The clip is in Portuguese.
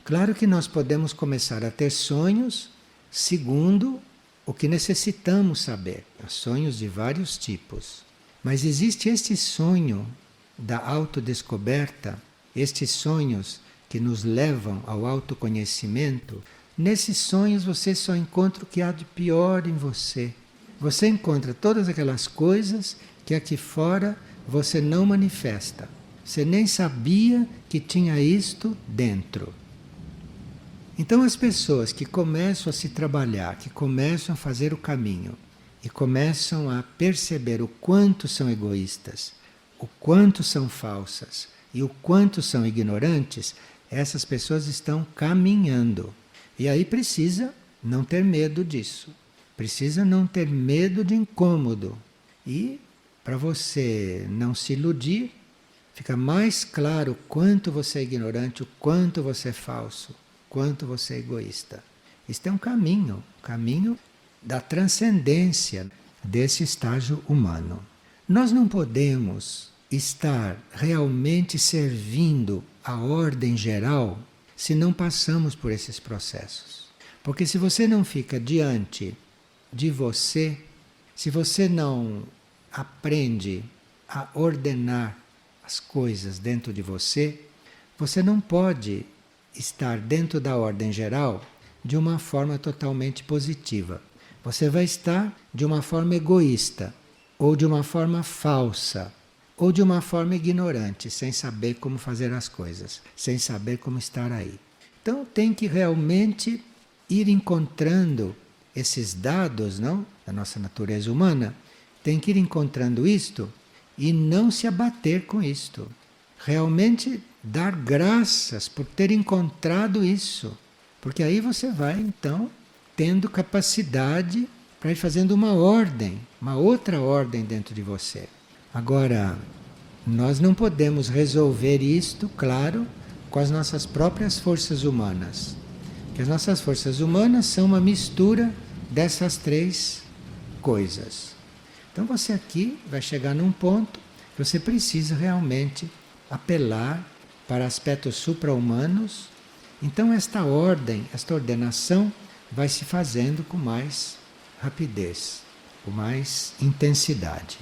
Claro que nós podemos começar a ter sonhos segundo o que necessitamos saber. Sonhos de vários tipos. Mas existe este sonho da autodescoberta, estes sonhos que nos levam ao autoconhecimento. Nesses sonhos você só encontra o que há de pior em você. Você encontra todas aquelas coisas que aqui fora você não manifesta. Você nem sabia que tinha isto dentro. Então as pessoas que começam a se trabalhar, que começam a fazer o caminho e começam a perceber o quanto são egoístas, o quanto são falsas e o quanto são ignorantes, essas pessoas estão caminhando. E aí precisa não ter medo disso. Precisa não ter medo de incômodo. E para você não se iludir, fica mais claro o quanto você é ignorante, o quanto você é falso, o quanto você é egoísta. Este é um caminho da transcendência desse estágio humano. Nós não podemos estar realmente servindo a ordem geral se não passamos por esses processos. Porque se você não fica diante de você, se você não aprende a ordenar as coisas dentro de você, você não pode estar dentro da ordem geral de uma forma totalmente positiva. Você vai estar de uma forma egoísta, ou de uma forma falsa, ou de uma forma ignorante, sem saber como fazer as coisas, sem saber como estar aí. Então tem que realmente ir encontrando esses dados, não, da nossa natureza humana, tem que ir encontrando isto e não se abater com isto. Realmente dar graças por ter encontrado isso, porque aí você vai então tendo capacidade para ir fazendo uma ordem, uma outra ordem dentro de você. Agora, nós não podemos resolver isto, claro, com as nossas próprias forças humanas. Porque as nossas forças humanas são uma mistura dessas três coisas. Então você aqui vai chegar num ponto que você precisa realmente apelar para aspectos supra-humanos. Então esta ordem, esta ordenação vai se fazendo com mais rapidez, com mais intensidade.